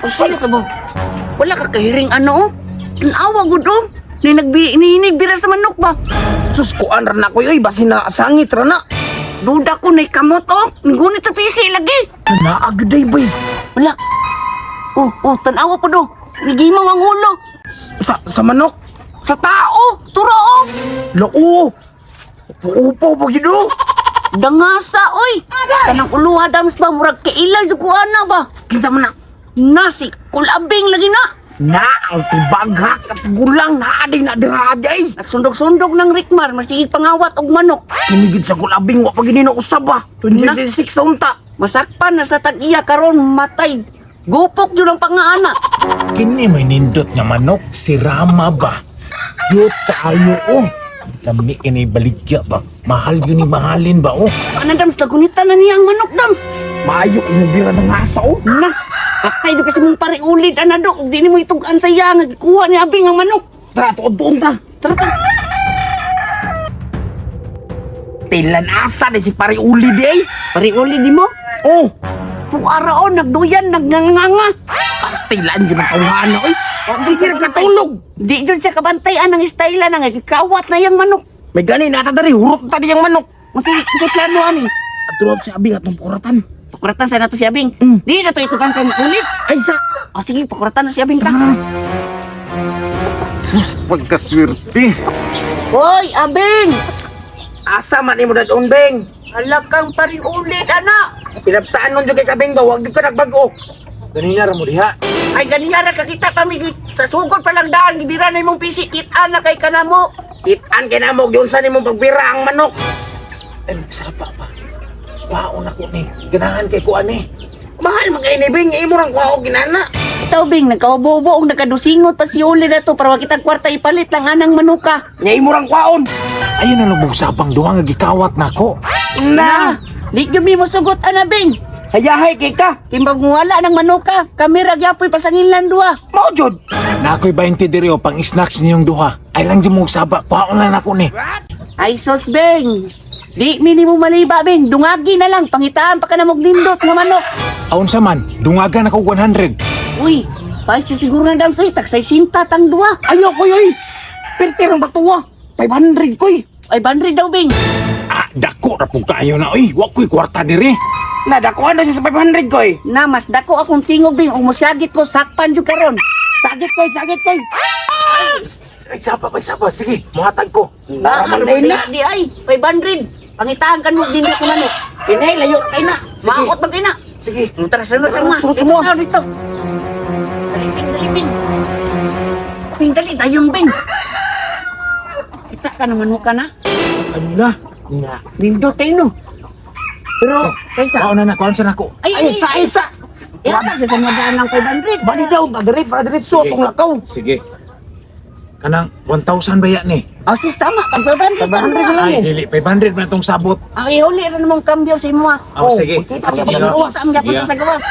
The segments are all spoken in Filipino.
O siya sa mo. Wala ka kahiring ano, oh. Tanawa, good, oh. Ninigbira sa manok ba? Sus, kuan ra na ko, oy. Basi na sangit ra na. Duda ko na kamot, oh. Ngunit sa pisi lagi. Naagday, bay. Wala. Oh, tanawa po do. Nigimaw ang ulo. Sa manok? Sa tao. Turo, oh. Lao. Upo, pagido. Dangasa, oy. Kanang uluha dams ba, murag kailal sa kuana ba? Kinsa man na? Nasi, kulabing lagi na. Na, ang tibagha, katugulang, naaday na diraday. Nagsundog-sundog ng Rickmar, masigig pangawat og manok. Kinigid sa kulabing, wa pa gini na usab ba? 2026 na unta. Masakpan na sa tag-iya karon matay. Gupok yun ang pangaana. Kini may nindot nga manok, si Rama ba? Cute tayo, oh. Kami kini baligya ba? Mahal yun ni mahalin ba, oh? Ano dams, lagunitan na niya ang manok dams. Maayo, inubira ng asa, oh. Na, patay do kasi mong pariulid, anado. Di ni mo itugan sa iya, nagkuha ni Abing ang manok. Tara, tuod doon ta. Tara. Tilan asa na si pare ulid, eh. Pariulid di mo? Oh, Puara o, nagduyan, nagnganganga. pastilan yun ang tawhana, oy. Sige, katulog. Di dyan siya kabantayan ng istayla na kawat na yung manok. May gani, natadari, hurot tadi yung manok. May plano ani. At tulad si Abing atong puratan. Pakuratan sa nato si Abing. Di na to itugan sa ulit. Ay, sa... O sige, pakuratan na si Abing ka. Sus, pagkaswerte. Hoy, Abing! Asa man imo dadon, Beng. Hala kang pariulit, anak. Pinaptaan nun dyan kay Kabeng ba, huwag ka nagbago. Ganina ra mo diha. Ay, ganyan na kakita kami sa sugod pa lang daan. Gibira na imong pisi, kitaan na kay kanamo. Kitaan kay namog, yun saan imong pagbira ang manok. Ay, sapa pa. Paon ako ni. Ganahan kay kuan ni. Mahal mag-ini, Beng, imo rang kuha o ginana. Itaw, Bing, nagkaubo-ubo ang nakadusingot pa si Uli na to para makita kwarta ipalit lang anang manuka. Nya imo rang kuhaon. Ayun na lubog sa pang duha nga gikawat nako. Na, Di gabi mo sugot, ana, Bing. hayahay kay ka. Timbag wala ng manuka, kami ragyapoy pasangilan dua. Mao jud. Na ako'y 20 diri o pang snacks niyong duha. Ay lang di mo saba. Paon lang ako ni. Ay, sos, Bing. Di minimo maliba, Bing. Dungagi na lang, pangitaan pa ka na maglindot ng manok. Aun sa man, dungagan ako 100. Uy, paes ka siguro na daw sa'yo, tagsay sinta tang dua. Ayaw ko yoy. Pertirang batuwa. 500 koy. Ay, bandri daw, Bing. Ah, dako ra pug kayo na. Uy, wa ko'y kwarta diri. Nadakuan na siya sa 500 koy. Na, mas dako akong tingog, Bing. Umusyagit ko, sakpan yung karon. Sagit koy, sagit koy. Ay, sapa. Sige, muhatag ko. Na, ano ba di ay? 500. Pangitaan ka mo, dindot ko manok. Pinay, layo, kayo na. Sige. Maakot mag kayo na. Sige. Tara, sunod sa mga. Sunod sa Dito mga. tao dito. Dali, Bing. Bing, dali, dayong, Bing. Kita ka naman mo ka na. Ano na? Nga. Dindot tayo, no? Pero, kaysa. Paon na kuan sa nako. Ay, isa. Yata sa samadaan ng 500. Bali daw, nadiri para diretso Sige. atong lakaw. Sige. Kanang 1,000 baya ni. Oh, sis, tama. Pag 500 ka 500 na lang. Ay, dili 500 man tong sabot. Ay, huli rin namang kambyo sa imo, ha? Oh, sige. Kita siya Sige, pag oh. sa gawas. Kita sa gawas.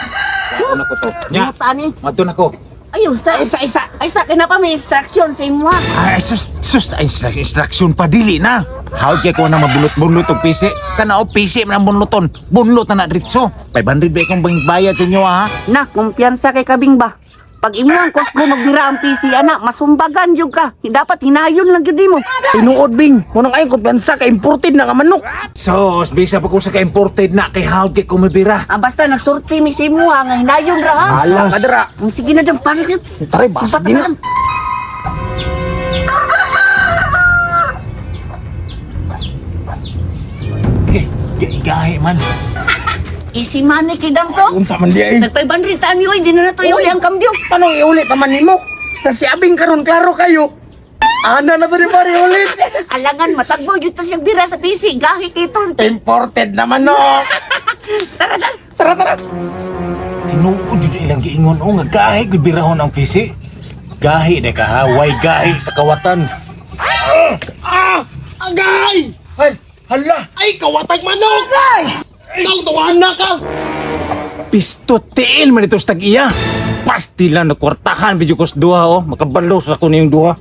Paon ako to. Nya, Mutaan ni. madto nako. Ayun, isa. Ay, sa kina pa may instruction sa imo, ha? Ay, sus, ay, instruction pa dili na. How kaya ko na mabunot-bunot og pisi? Kanao pisi man ang bunloton. Bunlot na diretso. 500 ba akong bayad sa inyo ha? Na, kumpiyansa kay Kabing ba? Pag imo ang kusgo magbira ang PC, anak, masumbagan yun ka. Dapat hinayon lang yun di mo. Tinuod, Bing. Munang ayong kumpiyansa ka imported na nga manok. So, bisa pa ko sa ka-imported na kay how kaya ko mabira. Ah, basta nagsurti mi sa imo, ha? Nga hinayon ra, ha? Hala ka dira. Sige na dyan, palit yun. Tara, basa Subat din na na. lang. Gahe man. Easy money kay Damso. Unsa man di ay. Nagpay-bandri taan yun, di na nato yun ang kambyo. Paano iulit pa man nimo? Sa si Abing karon klaro kayo. Ana na to ni pare ulit. Alangan, matagbo yun ta siyang bira sa PC. Gahi kay ito. Imported na manok. Tara, tara. Tara, tara. Tinuod yun ilang giingon o nga gahe ko birahon ang pisi. Gahe na ka ha, way gahe sa kawatan. Agay! Ay, hala! Ay, kawatag manok! Ay! Tawtawahan na ka! Pisto tiil man ito sa tag-iya. Pastilan na kwartahan, medyo kos duha oh. Makabalos ako na yung duha.